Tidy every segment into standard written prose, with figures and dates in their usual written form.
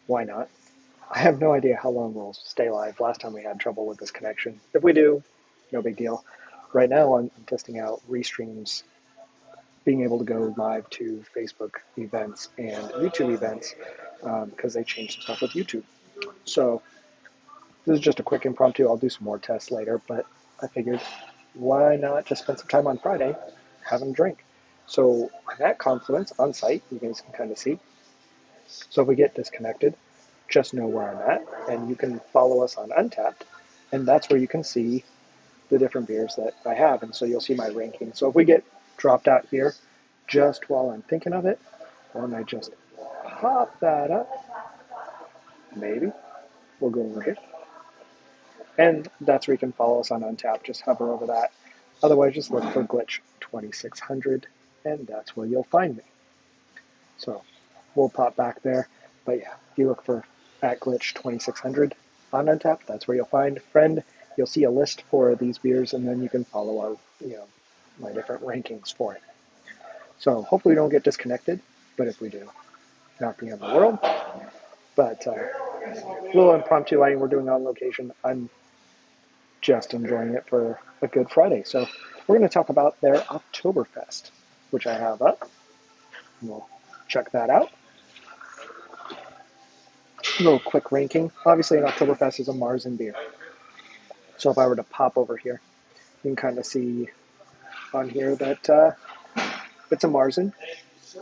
why not? I have no idea how long we'll stay live. Last time we had trouble with this connection. If we do, no big deal. Right now, I'm testing out restreams, being able to go live to Facebook events and YouTube events because they changed some stuff with YouTube. So this is just a quick impromptu. I'll do some more tests later, but I figured why not just spend some time on Friday having a drink. So I'm at Confluence on site. You guys can kind of see. So if we get disconnected, just know where I'm at, and you can follow us on Untappd, and that's where you can see the different beers that I have, and so you'll see my ranking. So if we get dropped out here, just while I'm thinking of it, why don't I just pop that up? Maybe we'll go over here, and that's where you can follow us on Untappd. Just hover over that. Otherwise, just look for Glitch 2600, and that's where you'll find me. So we'll pop back there, but yeah, if you look for at Glitch 2600 on Untappd, that's where you'll find friend. You'll see a list for these beers, and then you can follow our, my different rankings for it. So hopefully we don't get disconnected, but if we do, not the end of the world. But a little impromptu lighting we're doing on location. I'm just enjoying it for a good Friday. So we're going to talk about their Oktoberfest, which I have up. We'll check that out. A little quick ranking. Obviously, an Oktoberfest is a Marzen beer. So if I were to pop over here, you can kind of see on here that it's a Marzen,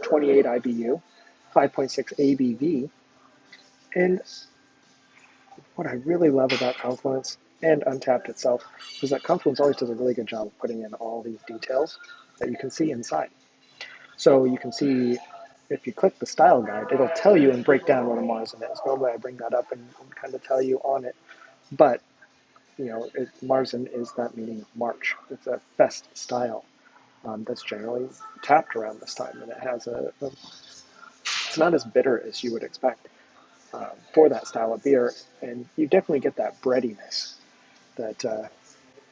28 IBU, 5.6 ABV. And what I really love about Confluence and Untappd itself is that Confluence always does a really good job of putting in all these details that you can see inside. So you can see, if you click the style guide, it'll tell you and break down what a Marzen is. Normally I bring that up and kind of tell you on it. But, Marzen is that meaning of March. It's a fest style that's generally tapped around this time. And it has it's not as bitter as you would expect for that style of beer. And you definitely get that breadiness that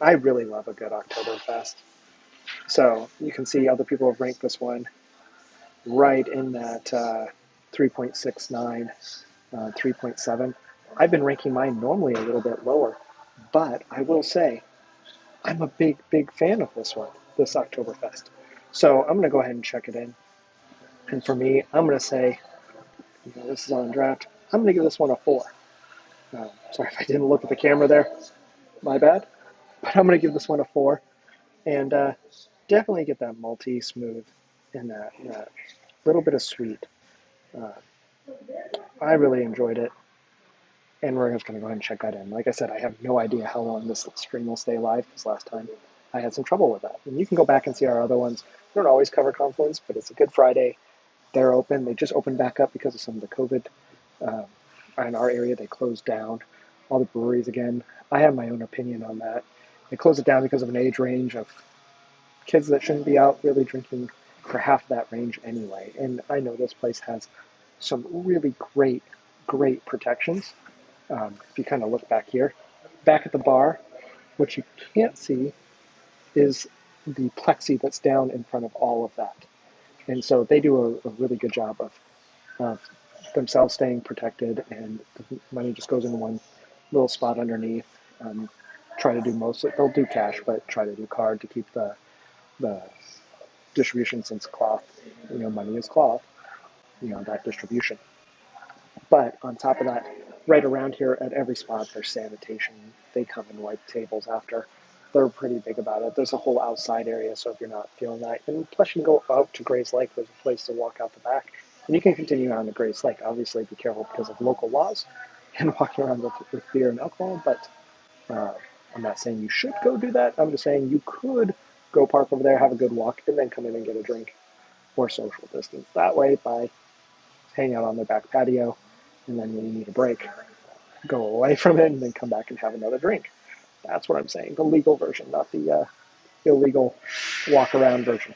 I really love a good Oktoberfest. So you can see other people have ranked this one right in that 3.69, 3.7. I've been ranking mine normally a little bit lower, but I will say I'm a big, big fan of this one, this Oktoberfest. So I'm going to go ahead and check it in. And for me, I'm going to say, this is on draft, I'm going to give this one a 4. Sorry if I didn't look at the camera there. My bad. But I'm going to give this one a 4. And definitely get that malty, smooth, and that little bit of sweet. I really enjoyed it. And we're just going to go ahead and check that in. Like I said, I have no idea how long this stream will stay live, because last time I had some trouble with that. And you can go back and see our other ones. We don't always cover Confluence, but it's a Good Friday. They're open. They just opened back up because of some of the COVID. In our area, they closed down all the breweries again. I have my own opinion on that. They closed it down because of an age range of kids that shouldn't be out really drinking for half that range anyway. And I know this place has some really great, great protections. If you kind of look back here, back at the bar, what you can't see is the plexi that's down in front of all of that. And so they do a really good job of themselves staying protected, and the money just goes in one little spot underneath. Try to do most of it. They'll do cash, but try to do card to keep the distribution, since cloth, money is cloth, that distribution. But on top of that, right around here at every spot, there's sanitation. They come and wipe tables after. They're pretty big about it. There's a whole outside area, so if you're not feeling that, and plus you can go out to Gray's Lake. There's a place to walk out the back, and you can continue on to Gray's Lake. Obviously, be careful because of local laws and walking around with beer and alcohol. But I'm not saying you should go do that. I'm just saying you could go park over there, have a good walk, and then come in and get a drink or social distance that way by hanging out on the back patio. And then when you need a break, go away from it and then come back and have another drink. That's what I'm saying. The legal version, not the illegal walk around version.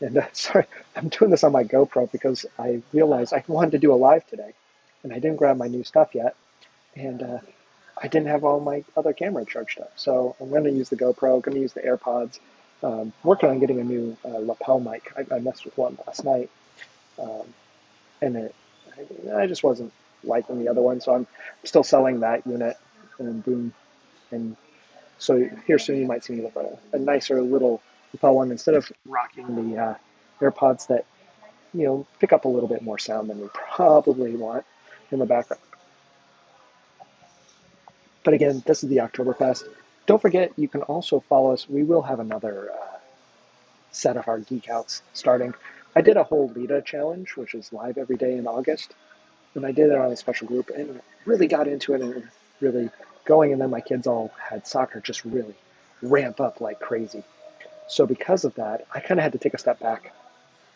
And sorry, I'm doing this on my GoPro because I realized I wanted to do a live today, and I didn't grab my new stuff yet, and I didn't have all my other camera charged up. So I'm going to use the GoPro, going to use the AirPods, working on getting a new lapel mic. I messed with one last night, and I just wasn't liking the other one, so I'm still selling that unit and boom. And so here soon you might see me with a nicer little lapel one instead of rocking the AirPods that pick up a little bit more sound than we probably want in the background. But again, this is the Oktoberfest. Don't forget, you can also follow us. We will have another set of our Geek Outs starting. I did a whole Lita challenge, which is live every day in August, and I did it on a special group and really got into it and really going. And then my kids all had soccer just really ramp up like crazy. So because of that, I kind of had to take a step back,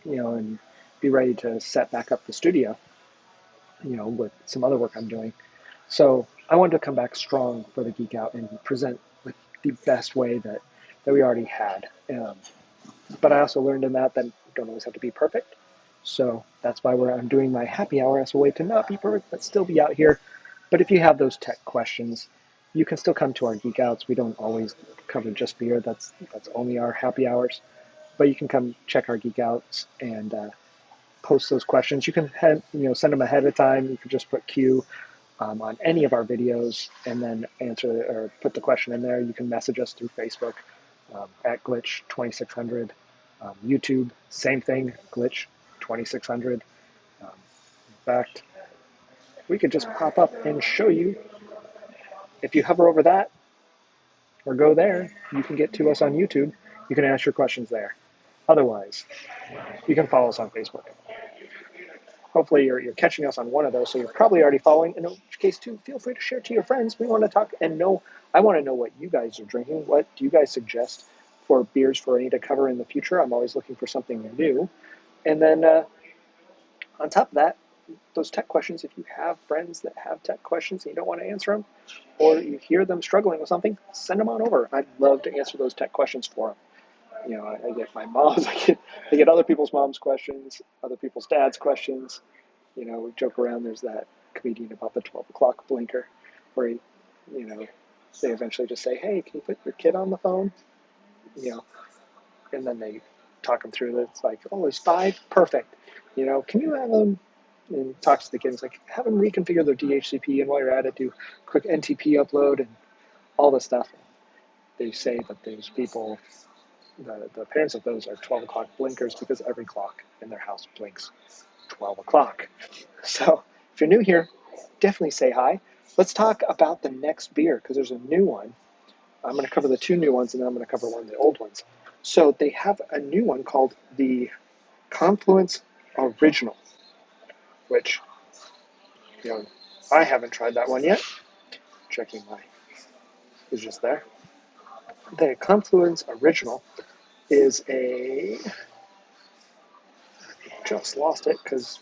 and be ready to set back up the studio, with some other work I'm doing. So I wanted to come back strong for the Geek Out and present like the best way that we already had. But I also learned in that don't always have to be perfect. So that's why I'm doing my happy hour as a way to not be perfect, but still be out here. But if you have those tech questions, you can still come to our Geek Outs. We don't always cover just beer. That's only our happy hours. But you can come check our Geek Outs and post those questions. You can send them ahead of time. You can just put Q on any of our videos and then answer or put the question in there. You can message us through Facebook at Glitch 2600. YouTube, same thing, Glitch 2600. In fact, we could just pop up and show you. If you hover over that or go there, you can get to us on YouTube. You can ask your questions there. Otherwise, you can follow us on Facebook. Hopefully you're catching us on one of those, so you're probably already following. In which case, too, feel free to share to your friends. We want to talk and know. I want to know what you guys are drinking. What do you guys suggest for beers for me to cover in the future? I'm always looking for something new. And then on top of that, those tech questions, if you have friends that have tech questions and you don't want to answer them, or you hear them struggling with something, send them on over. I'd love to answer those tech questions for them. I get my mom's, I get other people's moms' questions, other people's dads' questions. We joke around. There's that comedian about the 12 o'clock blinker where they eventually just say, hey, can you put your kid on the phone? And then they talk them through it. It's like, oh, it's 5? Perfect. Can you have them, and talks to the kids, like, have them reconfigure their DHCP, and while you're at it, do quick NTP upload and all this stuff. They say that those people, the parents of those are 12 o'clock blinkers because every clock in their house blinks 12 o'clock. So if you're new here, definitely say hi. Let's talk about the next beer because there's a new one. I'm going to cover the 2 new ones and then I'm going to cover one of the old ones. So they have a new one called the Confluence Original, which, I haven't tried that one yet. Checking is just there. The Confluence Original is just lost it because,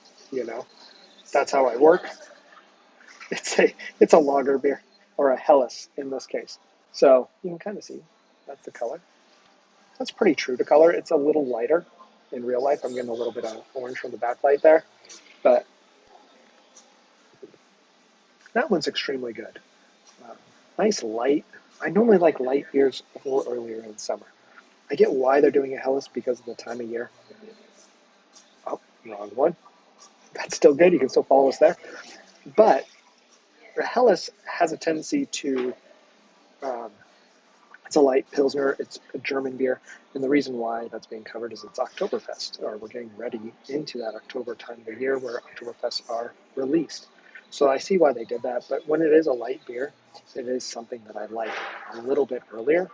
that's how I work. It's a lager beer, or a Helles in this case. So you can kind of see that's the color. That's pretty true to color. It's a little lighter in real life. I'm getting a little bit of orange from the backlight there, but that one's extremely good. Nice light. I normally like light beers a little earlier in summer. I get why they're doing a Helles because of the time of year. Oh, wrong one. That's still good. You can still follow us there. But the Helles has a tendency to, it's a light Pilsner. It's a German beer. And the reason why that's being covered is it's Oktoberfest, or we're getting ready into that October time of the year where Oktoberfests are released. So I see why they did that. But when it is a light beer, it is something that I like a little bit earlier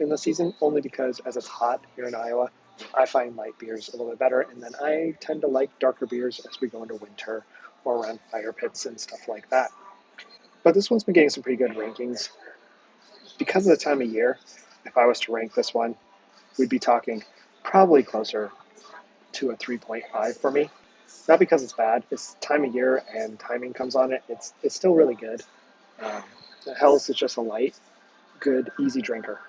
in the season, only because as it's hot here in Iowa, I find light beers a little bit better. And then I tend to like darker beers as we go into winter or around fire pits and stuff like that. But this one's been getting some pretty good rankings. Because of the time of year, if I was to rank this one, we'd be talking probably closer to a 3.5 for me. Not because it's bad, it's time of year and timing comes on it. It's still really good. The Helles is just a light, good, easy drinker.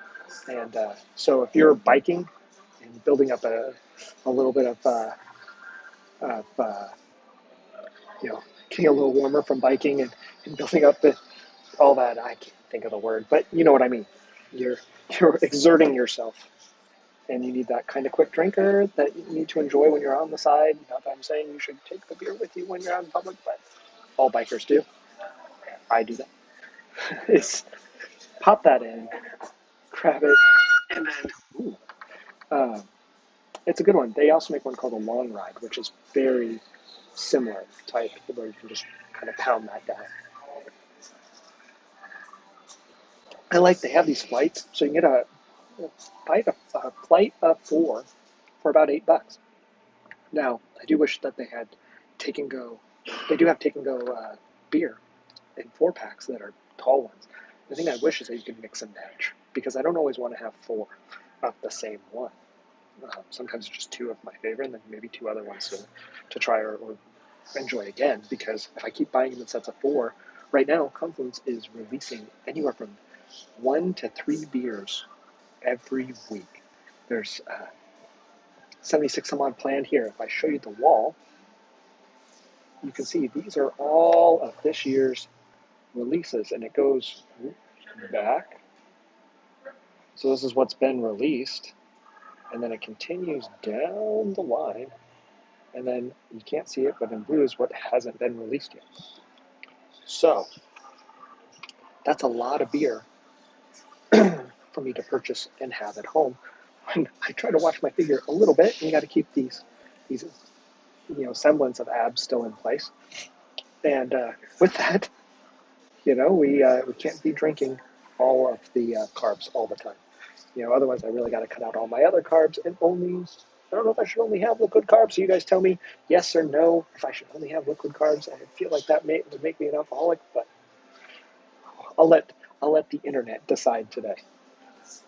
And so if you're biking and building up a little bit of getting a little warmer from biking and building up all that, I can't think of the word, but you know what I mean. You're exerting yourself and you need that kind of quick drinker that you need to enjoy when you're on the side. Not that I'm saying you should take the beer with you when you're out in public, but all bikers do. I do that. Is pop that in, grab it, and then ooh, uh, it's a good one. They also make one called a long ride, which is very similar type, where you can just kind of pound that down. I like they have these flights, so you can get a flight of 4 for about $8. Now, I do wish that they had take and go. They do have take and go beer in 4 packs that are tall ones. The thing I wish is that you could mix and match, because I don't always want to have 4 of the same one. Sometimes just 2 of my favorite, and then maybe 2 other ones to try or enjoy again. Because if I keep buying them in sets of 4, right now Confluence is releasing anywhere from 1 to 3 beers every week. There's 76 some odd planned here. If I show you the wall, you can see these are all of this year's releases, and it goes back. So this is what's been released, and then it continues down the line, and then you can't see it, but in blue is what hasn't been released yet. So that's a lot of beer for me to purchase and have at home. And I try to watch my figure a little bit, and you got to keep these semblance of abs still in place. And with that, we can't be drinking all of the carbs all the time. Otherwise I really got to cut out all my other carbs and only. I don't know if I should only have liquid carbs. So you guys tell me yes or no if I should only have liquid carbs. I feel like that would make me an alcoholic, but I'll let the internet decide today.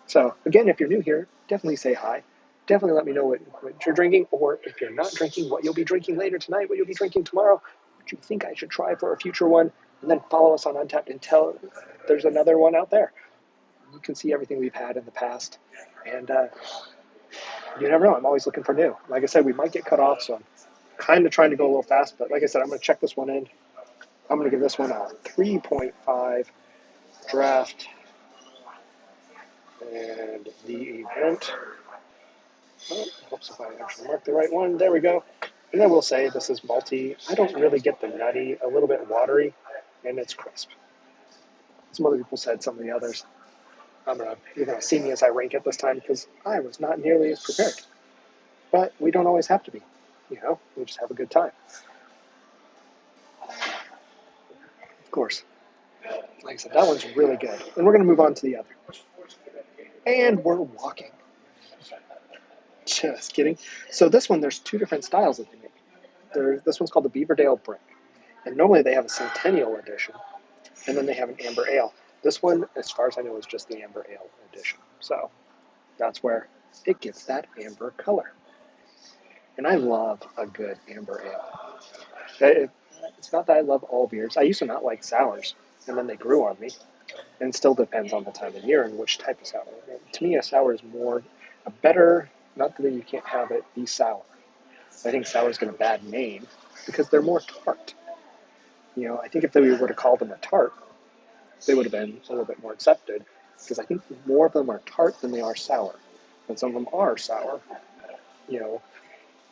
So again, if you're new here, definitely say hi. Definitely let me know what you're drinking, or if you're not drinking, what you'll be drinking later tonight, what you'll be drinking tomorrow, what you think I should try for a future one, and then follow us on Untappd until there's another one out there. You can see everything we've had in the past, and you never know. I'm always looking for new. Like I said, we might get cut off, so I'm kind of trying to go a little fast, but like I said, I'm going to check this one in. I'm going to give this one a 3.5 draft, and the event. Oh, hopes if I actually mark the right one. There we go. And I will say this is malty. I don't really get the nutty, a little bit watery, and it's crisp. Some other people said some of the others. You're gonna see me as I rank it this time because I was not nearly as prepared. But we don't always have to be. We just have a good time. Of course. Like I said, that one's really good. And we're gonna move on to the other. And we're walking. Just kidding. So this one, there's 2 different styles that they make. This one's called the Beaverdale Brick. And normally they have a Centennial edition, and then they have an Amber Ale. This one, as far as I know, is just the Amber Ale edition. So that's where it gets that amber color. And I love a good Amber Ale. It's not that I love all beers. I used to not like sours, and then they grew on me. And it still depends on the time of year and which type of sour. To me, a sour is more a better, not that you can't have it be sour. I think sours get a bad name because they're more tart. I think if they were to call them a tart, they would have been a little bit more accepted, because I think more of them are tart than they are sour. And some of them are sour,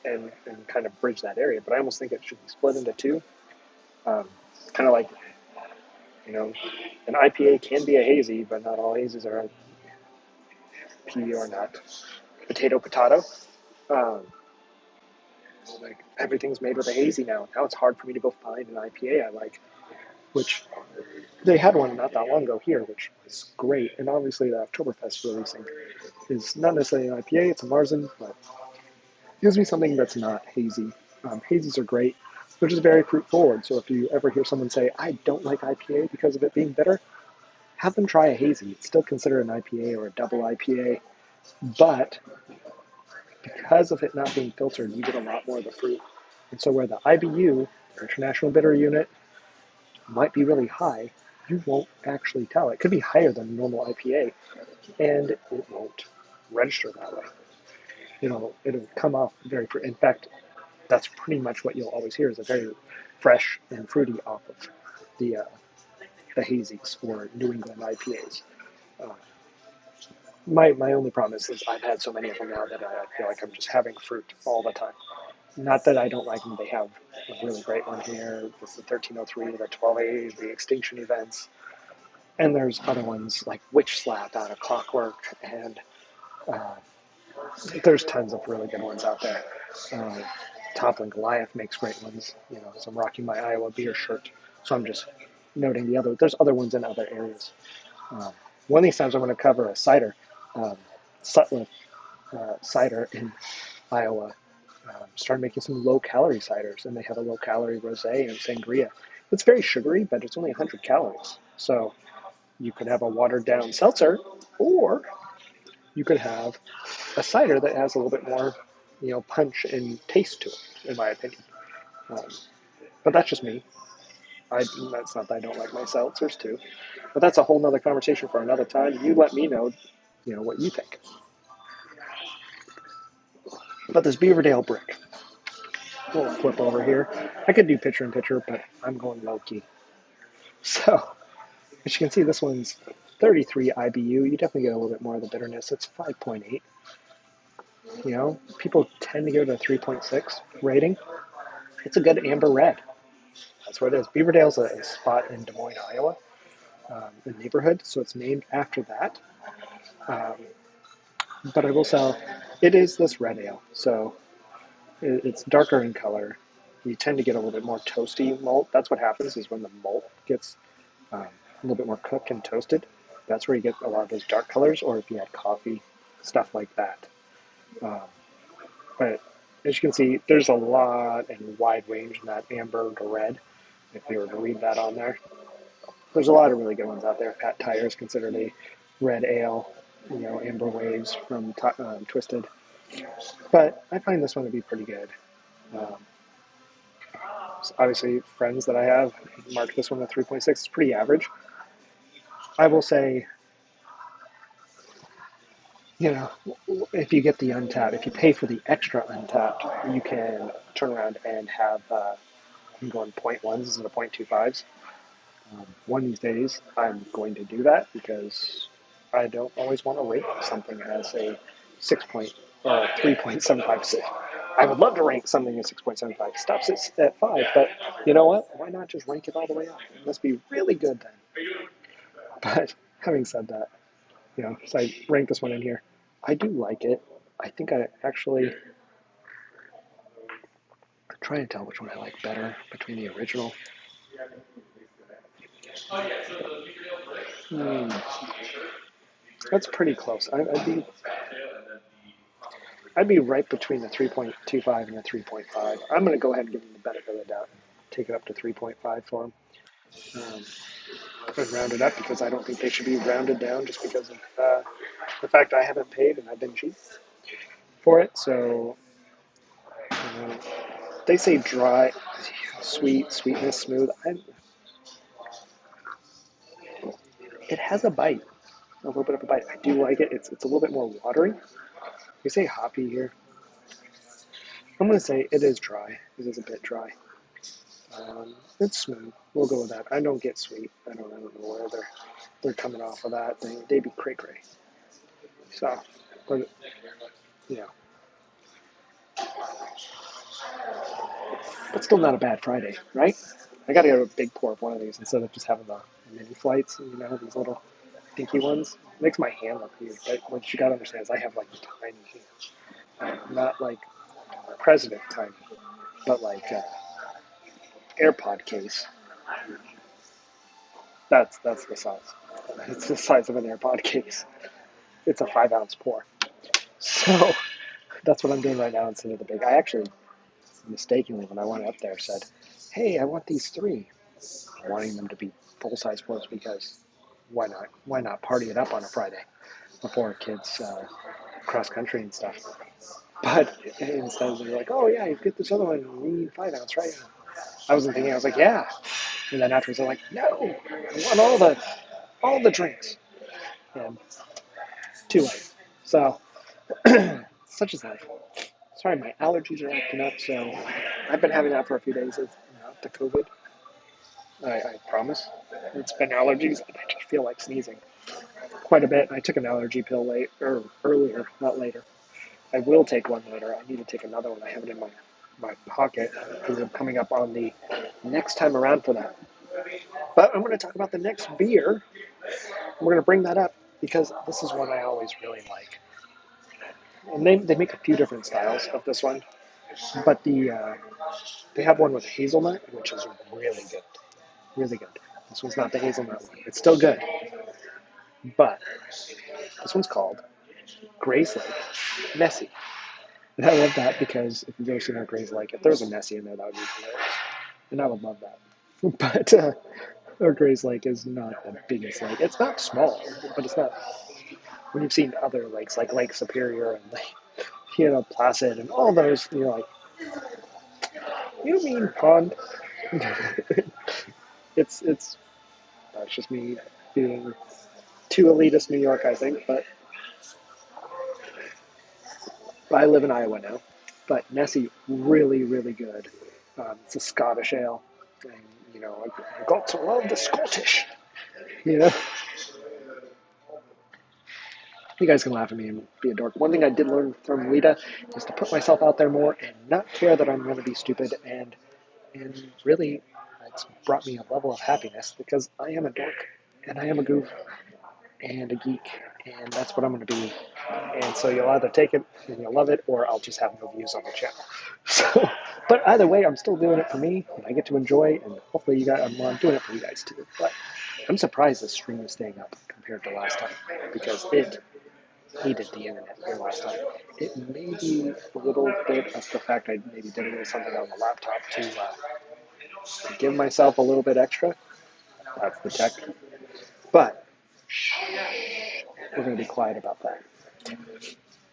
and kind of bridge that area. But I almost think it should be split into 2. Kind of like, an IPA can be a hazy, but not all hazes are IPA or not. Potato. Like everything's made with a hazy now. Now it's hard for me to go find an IPA I like, which they had one not that long ago here, which was great. And obviously the Oktoberfest releasing is not necessarily an IPA, it's a Marzen, but it gives me something that's not hazy. Hazies are great. They're just very fruit forward. So if you ever hear someone say, I don't like IPA because of it being bitter, have them try a hazy. It's still considered an IPA or a double IPA, but because of it not being filtered, you get a lot more of the fruit. And so where the IBU, or International Bitter Unit, might be really high, you won't actually tell. It could be higher than a normal IPA, and it won't register that way. It'll come off very fruity. In fact, that's pretty much what you'll always hear is a very fresh and fruity off of the hazies or New England IPAs. My only problem is I've had so many of them now that I feel like I'm just having fruit all the time. Not that I don't like them. They have a really great one here. This is the 1303, the 12A's, the extinction events. And there's other ones like Witch Slap out of Clockwork, and uh, there's tons of really good ones out there. Uh, Toppling Goliath makes great ones. So I'm rocking my Iowa beer shirt. So I'm just noting there's other ones in other areas. Um, One of these times I'm going to cover a cider, um, Sutliff cider in Iowa. Started making some low-calorie ciders, and they have a low-calorie rosé and sangria. It's very sugary, but it's only 100 calories. So you could have a watered-down seltzer, or you could have a cider that has a little bit more, punch and taste to it, in my opinion. Um, but that's just me. That's not that I don't like my seltzers too, but that's a whole nother conversation for another time. You let me know, what you think. But this Beaverdale brick, we'll flip over here. I could do picture in picture, but I'm going low key. So as you can see, this one's 33 IBU. You definitely get a little bit more of the bitterness. It's 5.8. People tend to give it a 3.6 rating. It's a good amber red. That's what it is. Beaverdale's a spot in Des Moines, Iowa, the neighborhood, so it's named after that. Um, but I will say, it is this red ale, so it's darker in color. You tend to get a little bit more toasty malt. That's what happens is when the malt gets a little bit more cooked and toasted. That's where you get a lot of those dark colors, or if you had coffee, stuff like that. Um, but as you can see, there's a lot and wide range in that amber to red. If you were to read that on there, there's a lot of really good ones out there. Pat Tire is considered a red ale, amber waves from Twisted. But I find this one to be pretty good. Um, so obviously, friends that I have mark this one a 3.6. It's pretty average. I will say, if you get the Untappd, if you pay for the extra Untappd, you can turn around and have you can go in point ones instead of 0.25s. One of these days, I'm going to do that because I don't always want to rate something as a 3.75. I would love to rank something as 6.75. Stops it at 5, but you know what? Why not just rank it all the way up? It must be really good then. But having said that, so I rank this one in here. I do like it. I think I actually try and tell which one I like better between the original. Hmm, that's pretty close. I'd be right between the 3.25 and the 3.5. I'm going to go ahead and give them the benefit of the doubt and take it up to 3.5 for them. Um, and round it up because I don't think they should be rounded down just because of the fact I haven't paid and I've been cheap for it. So uh, they say dry, sweetness, smooth. It has a bite, a little bit of a bite. I do like it. It's a little bit more watery. We say hoppy here. I'm going to say it is dry. It is a bit dry. It's smooth. We'll go with that. I don't get sweet. I don't know where they're coming off of that. They be cray cray. So, but yeah, but still not a bad Friday, right? I got to get a big pour of one of these instead of just having the mini flights. These little dinky ones. It makes my hand look weird. But what you got to understand is I have like tiny hands, not like president tiny, but like AirPod case. That's the size. It's the size of an AirPod case. It's a 5 ounce pour. So that's what I'm doing right now instead of the big. I actually mistakenly, when I went up there, said, "Hey, I want these three," wanting them to be full size pours because why not? Why not party it up on a Friday before kids cross country and stuff? But instead they're like, "Oh yeah, you get this other one. We need 5 ounce, right?" I wasn't thinking. I was like, "Yeah," and then afterwards they're like, "No, I want all the drinks." And too late. So such is life. Sorry, my allergies are acting up, so I've been having that for a few days. It's the COVID. I promise. It's been allergies, and I just feel like sneezing quite a bit. I took an allergy pill earlier, not later. I will take one later. I need to take another one. I have it in my pocket because I'm coming up on the next time around for that. But I'm going to talk about the next beer. We're going to bring that up because this is one I always really like. And they make a few different styles of this one, but they have one with hazelnut, which is really good, really good. This one's not the hazelnut one. It's still good, but this one's called Gray's Lake Nessie. And I love that because if you've ever seen our Gray's Lake, if there was a Nessie in there, that would be hilarious. And I would love that. But our Gray's Lake is not the biggest lake. It's not small, but it's not. When you've seen other lakes like Lake Superior and Placid and all those, you're like, you mean pond? it's that's just me being too elitist New York, I think. But I live in Iowa now. But Nessie, really, really good. It's a Scottish ale, and I got to love the Scottish. You know, you guys can laugh at me and be a dork. One thing I did learn from Lita is to put myself out there more and not care that I'm going to be stupid. And really, it's brought me a level of happiness because I am a dork and I am a goof and a geek, and that's what I'm going to be. And so you'll either take it and you'll love it, or I'll just have no views on the channel. So, but either way, I'm still doing it for me, and I get to enjoy, and hopefully you guys, I'm doing it for you guys too. But I'm surprised this stream is staying up compared to last time, because it hated the internet here last time. It may be a little bit of the fact I maybe did a little something on the laptop to give myself a little bit extra. That's the tech. But we're going to be quiet about that.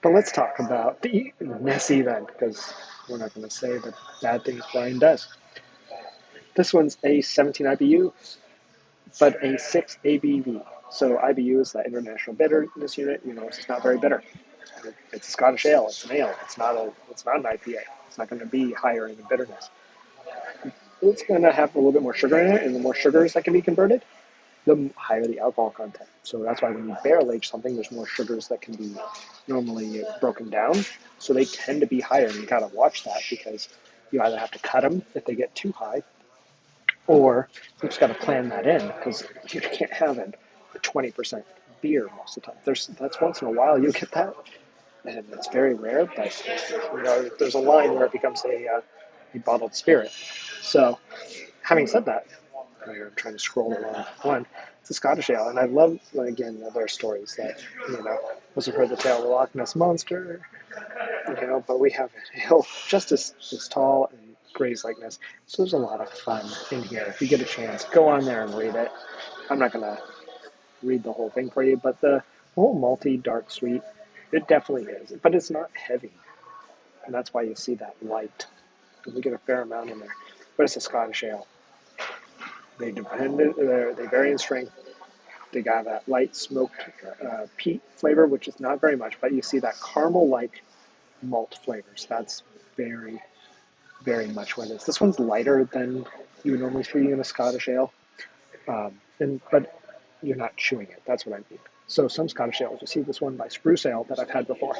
But let's talk about the Nessie then, because we're not going to say the bad things Brian does. This one's a 17 IBU, but a 6 ABV. So IBU is the International Bitterness Unit. It's not very bitter. It's a Scottish ale. It's an ale. It's not an IPA. It's not going to be higher in the bitterness. It's going to have a little bit more sugar in it, and the more sugars that can be converted, the higher the alcohol content. So that's why when you barrel age something, there's more sugars that can be normally broken down. So they tend to be higher, and you got to watch that because you either have to cut them if they get too high, or you just got to plan that in because you can't have a 20% beer most of the time. That's once in a while you'll get that, and it's very rare. But there's a line where it becomes a bottled spirit. So having said that, I'm trying to scroll along. One, it's a Scottish ale, and I love, again, their stories that, those have heard the tale of the Loch Ness Monster, but we have an ale just as tall and Gray's like this. So there's a lot of fun in here. If you get a chance, go on there and read it. I'm not going to read the whole thing for you, but the whole malty, dark, sweet, it definitely is. But it's not heavy, and that's why you see that light. We get a fair amount in there, but it's a Scottish ale. They vary in strength. They got that light smoked peat flavor, which is not very much, but you see that caramel-like malt flavors. That's very, very much what it is. This one's lighter than you would normally see in a Scottish ale, but you're not chewing it. That's what I mean. So some Scottish ales, you see this one by Spruce Ale that I've had before,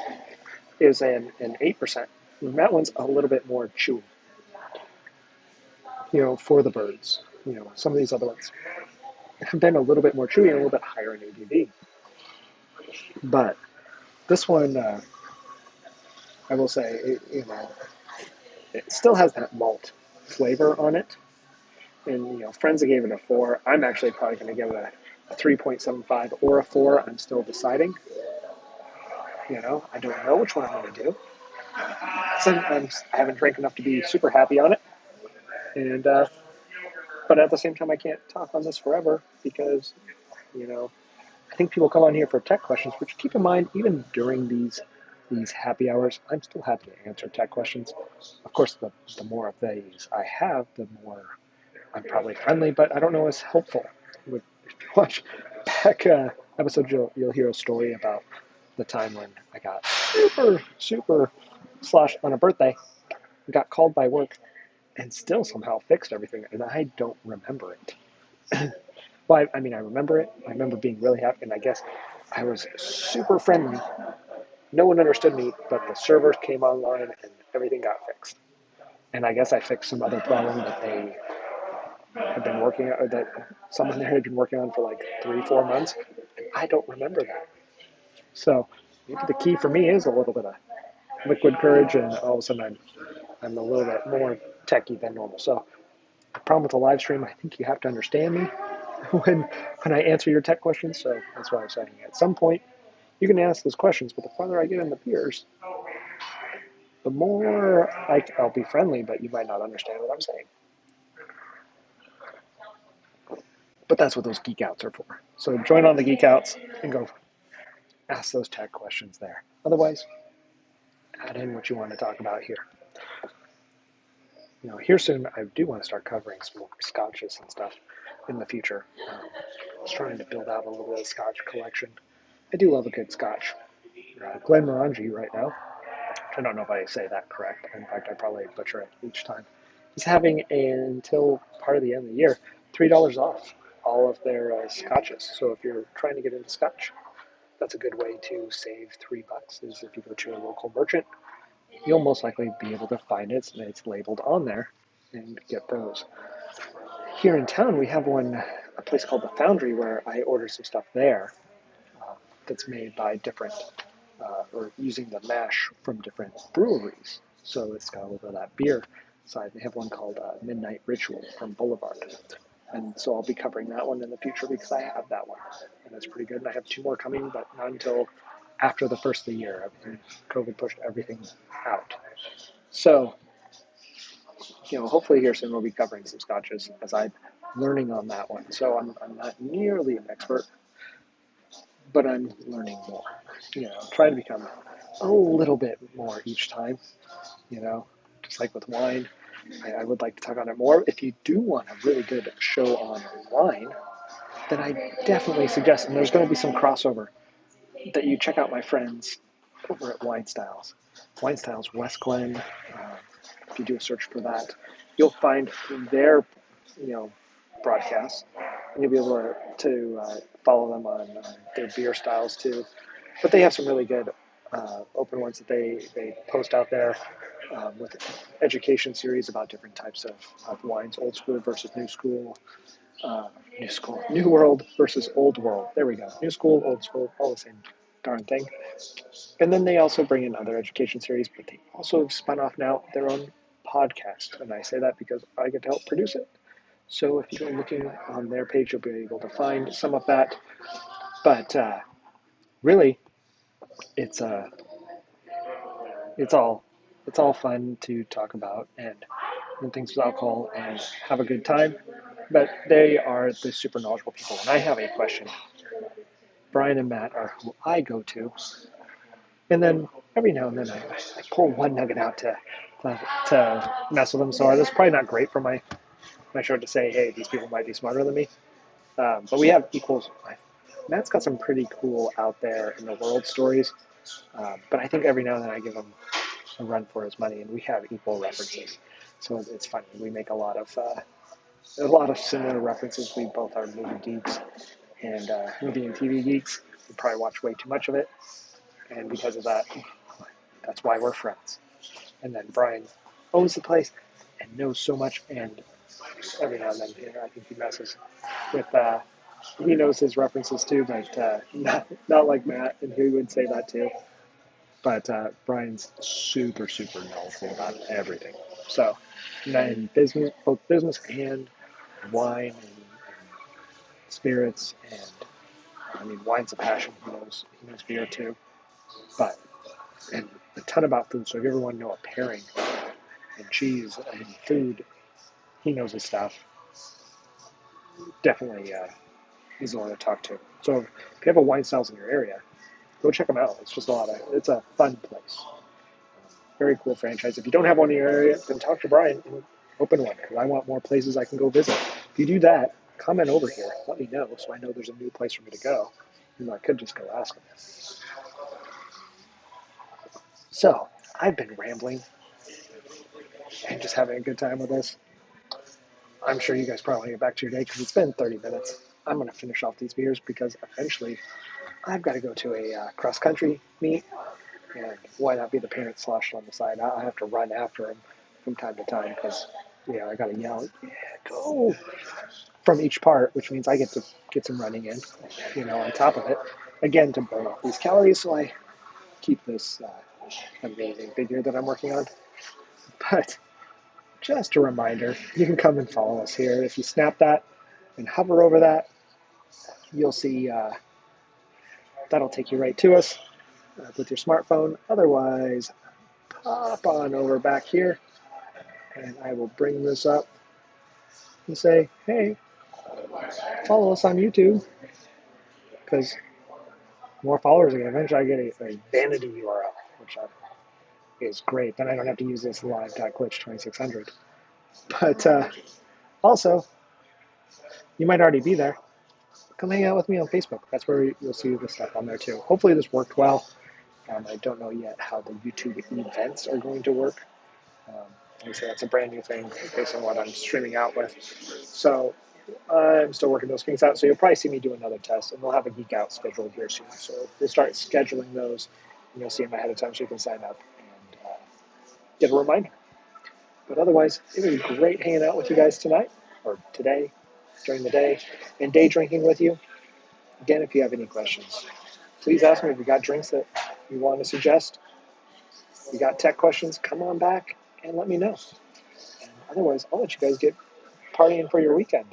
is an 8%. And that one's a little bit more chewy, for the birds. Some of these other ones have been a little bit more chewy and a little bit higher in ABV. But this one, I will say, it still has that malt flavor on it. And, friends gave it a 4. I'm actually probably going to give it a 3.75 or a 4. I'm still deciding. I don't know which one I'm going to do. Sometimes I haven't drank enough to be super happy on it. And, but at the same time, I can't talk on this forever because, I think people come on here for tech questions, which keep in mind, even during these happy hours, I'm still happy to answer tech questions. Of course, the more of these I have, the more I'm probably friendly, but I don't know as helpful. If you watch back episodes, you'll hear a story about the time when I got super / on a birthday, got called by work and still somehow fixed everything, and I don't remember it. Well, I mean, I remember it. I remember being really happy, and I guess I was super friendly. No one understood me, but the servers came online and everything got fixed. And I guess I fixed some other problem that they had been working on, or that someone there had been working on for like 3, 4 months. And I don't remember that. So maybe the key for me is a little bit of liquid courage, and all of a sudden I'm a little bit more techy than normal. So the problem with the live stream, I think you have to understand me when when I answer your tech questions. So that's why I'm saying at some point you can ask those questions, but the farther I get in the beers, the more I'll be friendly, but you might not understand what I'm saying. But that's what those geek outs are for. So join on the geek outs and go ask those tech questions there. Otherwise, add in what you want to talk about here. Here soon, I do want to start covering some more scotches and stuff in the future. I was trying to build out a little bit of scotch collection. I do love a good scotch. Glenmorangie right now, I don't know if I say that correct. In fact, I probably butcher it each time. Is having until part of the end of the year, $3 off all of their scotches. So if you're trying to get into scotch, that's a good way to save $3. Is if you go to a local merchant, you'll most likely be able to find it, and it's labeled on there, and get those. Here in town, we have a place called the Foundry, where I order some stuff there that's made by different, or using the mash from different breweries. So it's got a little bit of that beer side. They have one called Midnight Ritual from Boulevard. And so I'll be covering that one in the future because I have that one. And that's pretty good. And I have 2 more coming, but not until after the first of the year. COVID pushed everything out. So, hopefully here soon we'll be covering some scotches as I'm learning on that one. So I'm not nearly an expert, but I'm learning more. Trying to become a little bit more each time, just like with wine. I would like to talk on it more. If you do want a really good show on wine, then I definitely suggest, and there's going to be some crossover, that you check out my friends over at Wine Styles. Wine Styles West Glen. If you do a search for that, you'll find their, broadcasts, and you'll be able to follow them on their beer styles too. But they have some really good open ones that they post out there with education series about different types of wines, old school versus new world versus old world. There we go. New school, old school, all the same darn thing. And then they also bring in other education series, but they also spun off now their own podcast. And I say that because I get to help produce it. So if you go looking on their page, you'll be able to find some of that. But really, it's it's all it's all fun to talk about and things with alcohol and have a good time. But they are the super knowledgeable people. When I have a question, Brian and Matt are who I go to. And then every now and then I pull one nugget out to mess with them. So that's probably not great for my show to say, hey, these people might be smarter than me. But we have equals. Matt's got some pretty cool out there in the world stories. But I think every now and then I give him a run for his money, and we have equal references. So it's funny. We make a lot of similar references. We both are movie geeks and movie and TV geeks. We probably watch way too much of it, and because of that, that's why we're friends. And then Brian owns the place and knows so much, and every now and then, I think he messes with. He knows his references too, but not like Matt, and he would say that too. But Brian's super knowledgeable about everything. So, in business, both business and wine and spirits, and I mean, wine's a passion. He knows beer too, but and a ton about food. So if you ever want to know a pairing and cheese and food, he knows his stuff. Definitely, he's the one to talk to. So if you have a wine styles in your area, go check them out. It's just it's a fun place. Very cool franchise. If you don't have one in your area, then talk to Brian and open one, because I want more places I can go visit. If you do that, comment over here. Let me know so I know there's a new place for me to go. I could just go ask them. So I've been rambling. and just having a good time with us. I'm sure you guys probably get back to your day because it's been 30 minutes. I'm going to finish off these beers because eventually I've got to go to a cross country meet, and why not be the parent slosh on the side? I have to run after him from time to time because I got to yell, yeah, go from each part, which means I get to get some running in, on top of it, again to burn off these calories so I keep this amazing figure that I'm working on. But just a reminder, you can come and follow us here. If you snap that and hover over that, you'll see that'll take you right to us with your smartphone. Otherwise, pop on over back here and I will bring this up and say, hey, follow us on YouTube because more followers again. Eventually I get a vanity URL, which is great. Then I don't have to use this live.glitch 2600. But also, you might already be there. Come hang out with me on Facebook. That's where you'll see the stuff on there too. Hopefully this worked well. I don't know yet how the YouTube events are going to work. Like I say, that's a brand new thing based on what I'm streaming out with. So I'm still working those things out. So you'll probably see me do another test, and we'll have a Geek Out scheduled here soon. So we'll start scheduling those, and you'll see them ahead of time so you can sign up and get a reminder. But otherwise, it was great hanging out with you guys tonight, or today, during the day, and day drinking with you. Again, if you have any questions, please ask me. If you got drinks that you want to suggest, you got tech questions, come on back and let me know. And otherwise, I'll let you guys get partying for your weekend.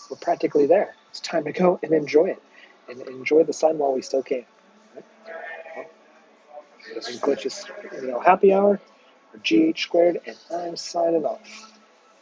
We're practically there. It's time to go and enjoy it, and enjoy the sun while we still can. Right? Well, this is Glitch's happy hour, or GH squared, and I'm signing off.